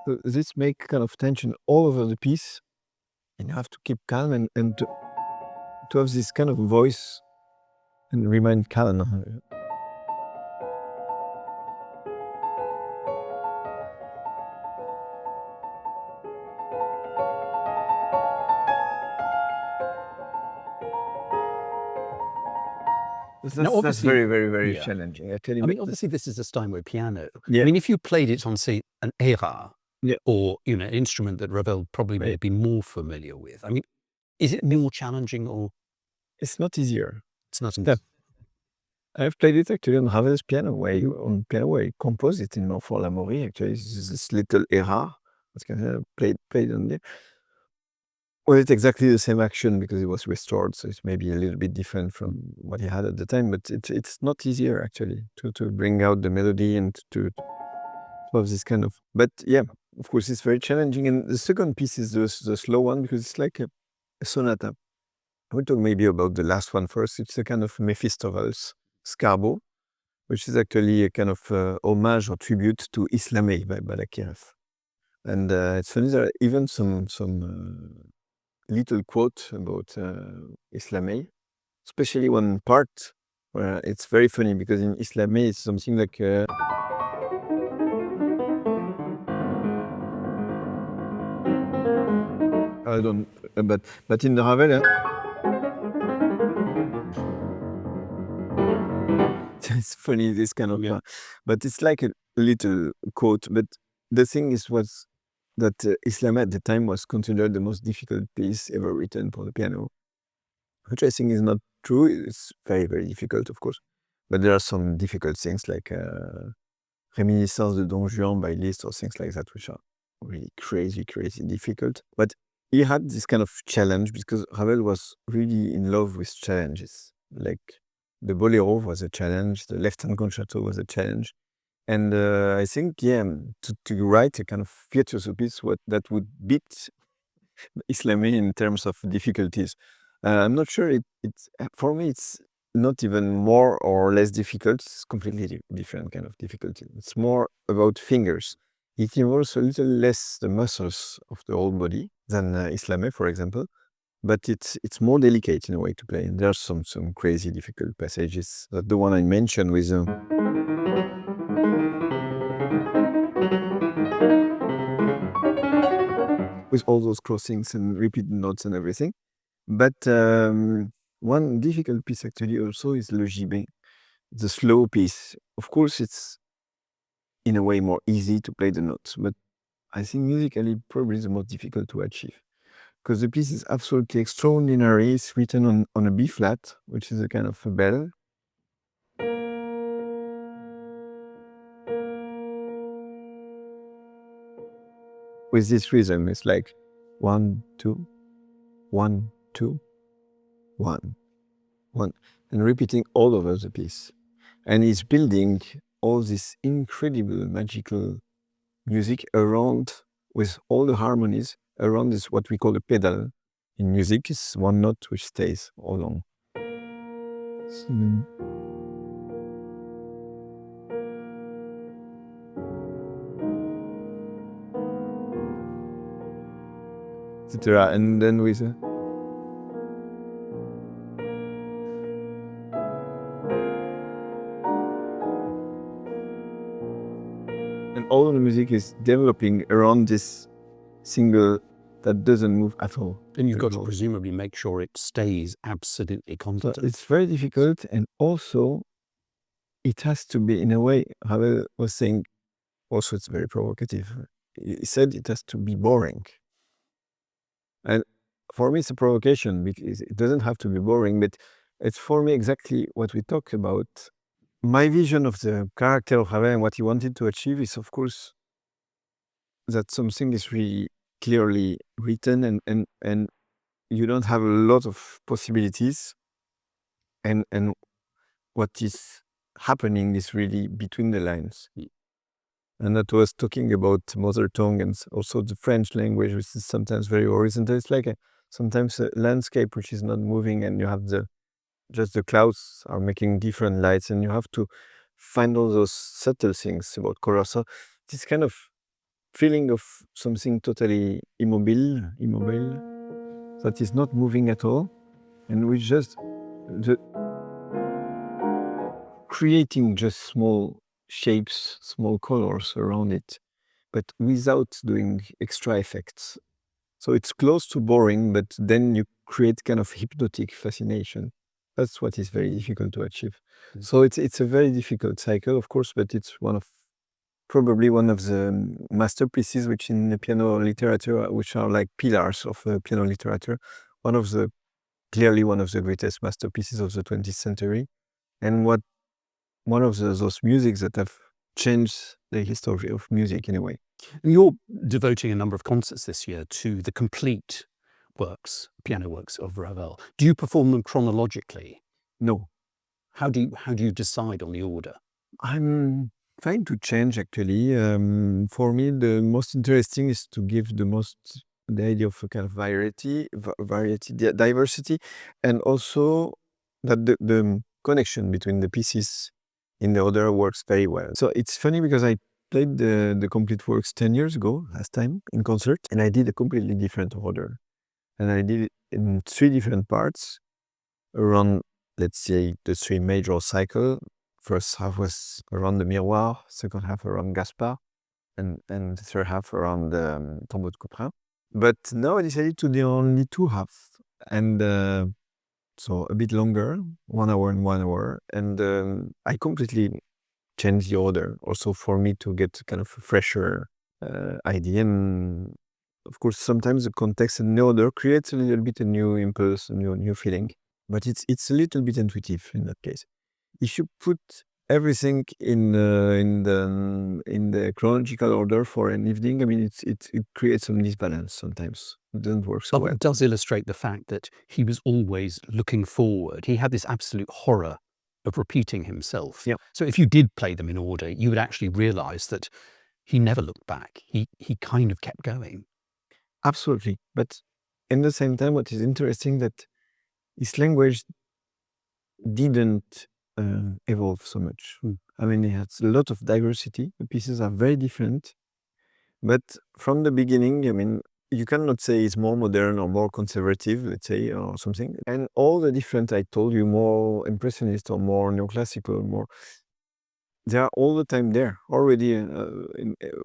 So this make kind of tension all over the piece, and you have to keep calm and to have this kind of voice and remain calm. That's very, very, very challenging. I tell you. I mean, obviously, this is a Steinway piano. Yeah. I mean, if you played it on, say, an Era, Yeah. or an instrument that Ravel probably may be more familiar with, I mean, is it more challenging, or It's not easier. it's not? I've played it actually on Ravel's piano where he composed it in for La Maury. Actually, this little Era, played on there. Well, it's exactly the same action because it was restored, so it's maybe a little bit different from what he had at the time. But it's not easier actually to bring out the melody and to have this kind of. But yeah, of course, it's very challenging. And the second piece is the slow one because it's like a sonata. I will talk maybe about the last one first. It's a kind of Mephistopheles, Scarbeau, which is actually a kind of homage or tribute to Islamé by Balakirev. And it's funny, there are even some little quote about Islamé, especially one part where it's very funny because in Islamé it's something like I don't, but in the Ravel, it's funny this kind of, but it's like a little quote. But the thing was that Islamé at the time was considered the most difficult piece ever written for the piano, which I think is not true. It's very, very difficult, of course, but there are some difficult things like Réminiscence de Don Juan by Liszt or things like that, which are really crazy, crazy difficult. But he had this kind of challenge because Ravel was really in love with challenges. Like the Bolero was a challenge, the Left-Hand Concerto was a challenge. And I think, to write a kind of virtuoso piece that would beat Islamé in terms of difficulties. I'm not sure it's for me, it's not even more or less difficult. It's completely different kind of difficulty. It's more about fingers. It involves a little less the muscles of the whole body than Islamé, for example. But it's more delicate in a way to play. And there are some crazy difficult passages. The one I mentioned with all those crossings and repeated notes and everything. But one difficult piece actually also is Le Gibet, the slow piece. Of course, it's in a way more easy to play the notes. But I think musically probably the most difficult to achieve. Because the piece is absolutely extraordinary. It's written on a B flat, which is a kind of a bell. With this rhythm, it's like 1, 2, 1, 2, 1, 1, and repeating all over the piece. And he's building all this incredible magical music around, with all the harmonies around this, what we call a pedal. In music, is one note which stays all along. Etc. And then with and all the music is developing around this single that doesn't move at all. And you've got to presumably make sure it stays absolutely constant. So it's very difficult, and also it has to be, in a way, Ravel was saying, also it's very provocative. He said it has to be boring. And for me, it's a provocation, because it doesn't have to be boring, but it's for me exactly what we talk about. My vision of the character of Ravel and what he wanted to achieve is, of course, that something is really clearly written, and you don't have a lot of possibilities, and what is happening is really between the lines. And that was talking about mother tongue and also the French language, which is sometimes very horizontal. It's like sometimes a landscape which is not moving, and you have just the clouds are making different lights, and you have to find all those subtle things about color. So this kind of feeling of something totally immobile, that is not moving at all, and we just creating just small shapes, small colors around it, but without doing extra effects. So it's close to boring, but then you create kind of hypnotic fascination. That's what is very difficult to achieve. So it's a very difficult cycle, of course, but it's probably one of the masterpieces which in the piano literature, which are like pillars of piano literature, clearly one of the greatest masterpieces of the 20th century, and one of those musics that have changed the history of music in a way. You're devoting a number of concerts this year to the complete works, piano works of Ravel. Do you perform them chronologically? No. How do you decide on the order? I'm trying to change, actually. For me, the most interesting is to give the idea of a kind of diversity, and also that the connection between the pieces in the order works very well. So it's funny, because I played the complete works 10 years ago, last time, in concert, and I did a completely different order. And I did it in 3 different parts around, let's say, the 3 major cycle. First half was around the miroir, second half around Gaspard, and the third half around the tombeau de Couperin. But now I decided to do only 2 halves, and so a bit longer, 1 hour and 1 hour, and I completely changed the order, also for me to get kind of a fresher idea. And of course, sometimes the context and the order creates a little bit a new impulse, a new feeling, but it's a little bit intuitive in that case. If you put everything in the chronological order for an evening, I mean, it creates some disbalance sometimes. It doesn't work so well. It does illustrate the fact that he was always looking forward. He had this absolute horror of repeating himself. Yeah. So if you did play them in order, you would actually realize that he never looked back. He kind of kept going. Absolutely. But in the same time, what is interesting, that his language didn't evolve so much. I mean, it has a lot of diversity. The pieces are very different. But from the beginning, I mean, you cannot say it's more modern or more conservative, let's say, or something. And all the different, I told you, more impressionist or more neoclassical, they are all the time there already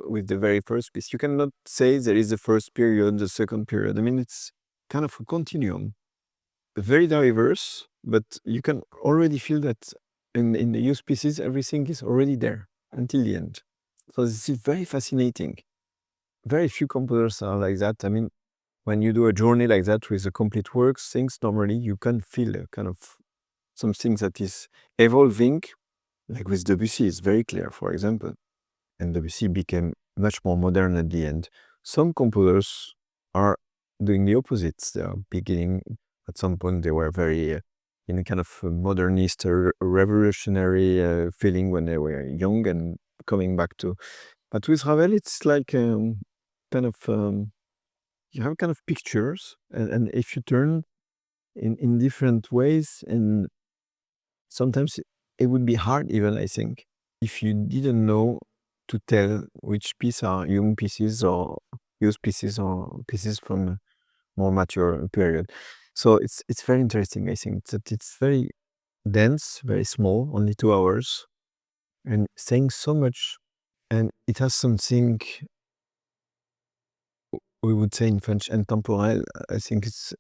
with the very first piece. You cannot say there is the first period, the second period. I mean, it's kind of a continuum, very diverse, but you can already feel that in the used pieces, everything is already there until the end. So this is very fascinating. Very few composers are like that. I mean, when you do a journey like that with a complete works, things normally you can feel a kind of something that is evolving, like with Debussy, it's very clear, for example. And Debussy became much more modern at the end. Some composers are doing the opposite. They are beginning, at some point, they were very in a kind of modernist or revolutionary feeling when they were young and coming back to. But with Ravel, it's like kind of, you have kind of pictures, and if you turn in different ways, and sometimes it would be hard even, I think, if you didn't know to tell which pieces are young pieces or used pieces or pieces from a more mature period. So it's very interesting, I think, that it's very dense, very small, only 2 hours, and saying so much. And it has something we would say in French intemporel. I think it's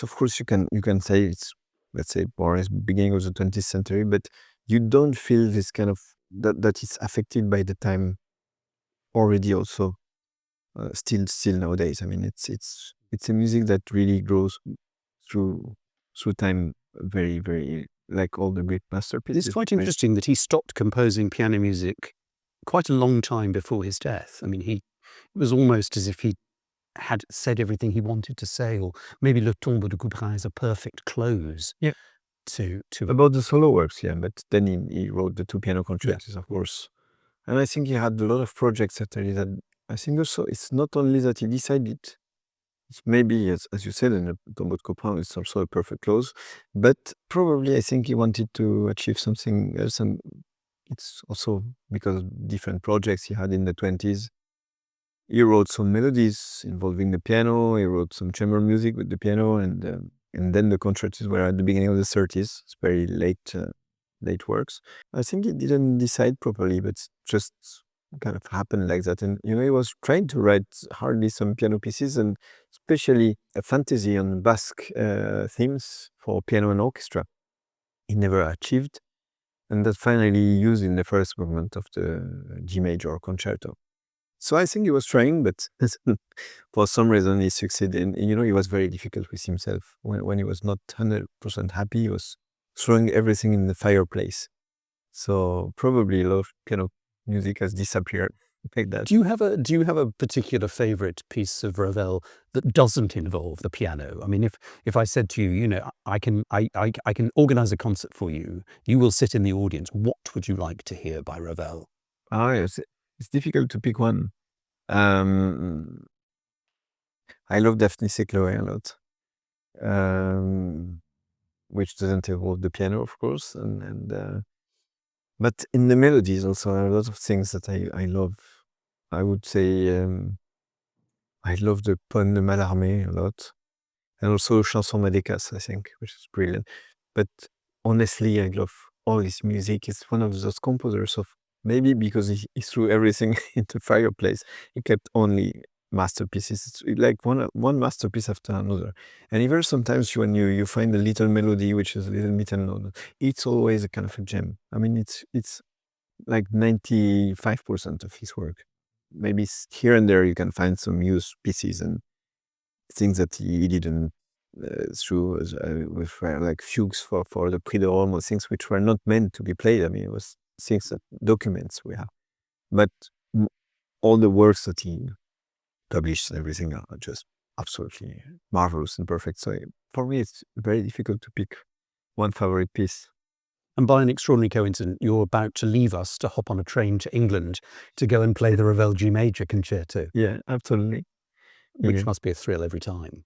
of course you can say it's, let's say, more or less beginning of the 20th century, but you don't feel this kind of that it's affected by the time already also still nowadays. I mean, it's a music that really grows through time, very like all the great masterpieces. It's quite interesting that he stopped composing piano music quite a long time before his death. I mean, it was almost as if he had said everything he wanted to say, or maybe Le Tombeau de Couperin is a perfect close. Yeah. To About the solo works, yeah, but then he wrote the two piano concertos, of course. And I think he had a lot of projects that I think also it's not only that he decided, it's maybe, as you said, in the Tombeau de Couperin, it's also a perfect close, but probably I think he wanted to achieve something else, and it's also because of different projects he had in the 20s. He wrote some melodies involving the piano, he wrote some chamber music with the piano, and then the concertos were at the beginning of the 30s. It's very late works. I think he didn't decide properly, but just kind of happened like that. And he was trying to write hardly some piano pieces, and especially a fantasy on Basque themes for piano and orchestra. He never achieved, and that finally used in the first movement of the G major concerto. So I think he was trying, but for some reason he succeeded. And he was very difficult with himself. When he was not 100% happy, he was throwing everything in the fireplace. So probably a lot of piano music has disappeared like that. Do you have a particular favorite piece of Ravel that doesn't involve the piano? I mean, if I said to you, I can organize a concert for you, you will sit in the audience. What would you like to hear by Ravel? Yes, it's difficult to pick one. I love Daphne Chloe a lot, which doesn't involve the piano, of course, but in the melodies also there are a lot of things that I love. I would say I love the Poème de Mallarmé a lot, and also Chanson Madécas, I think, which is brilliant. But honestly, I love all his music. It's one of those composers of, maybe because he threw everything into fireplace, he kept only masterpieces. It's like one masterpiece after another. And even sometimes when you find a little melody which is a little bit unknown, it's always a kind of a gem. I mean, it's like 95% of his work. Maybe here and there you can find some used pieces and things that he didn't through with like fugues for the Prix de Rome, or things which were not meant to be played. I mean, it was things that documents we have, but all the works that he published and everything are just absolutely marvelous and perfect. So for me, it's very difficult to pick one favorite piece. And by an extraordinary coincidence, you're about to leave us to hop on a train to England to go and play the Ravel G Major concerto. Yeah, absolutely. Which must be a thrill every time.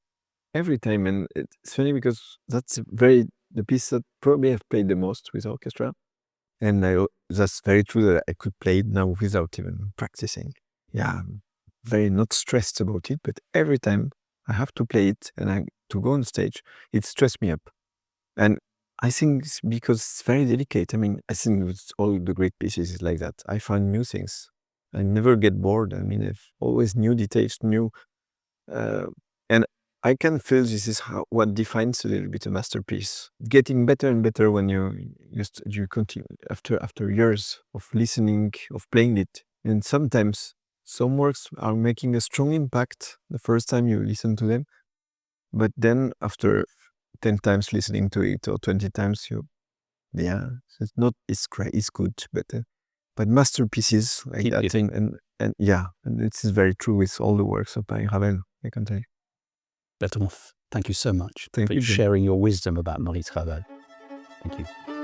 Every time, and it's funny because that's the piece that probably I've played the most with orchestra, and that's very true that I could play it now without even practicing. Yeah, I'm very not stressed about it, but every time I have to play it and to go on stage, it stressed me up. And I think it's because it's very delicate. I mean, I think with all the great pieces is like that. I find new things. I never get bored. I mean, I've always new details, new, and I can feel this is what defines a little bit a masterpiece. Getting better and better when you continue after years of listening, of playing it. And sometimes some works are making a strong impact the first time you listen to them, but then after 10 times listening to it or 20 times, it's not it's great, it's good, but masterpieces like Keep that getting. and this is very true with all the works of Ravel, I can tell you. Bertrand, thank you so much Thank for you, Jim. sharing your wisdom about Maurice Ravel. Thank you.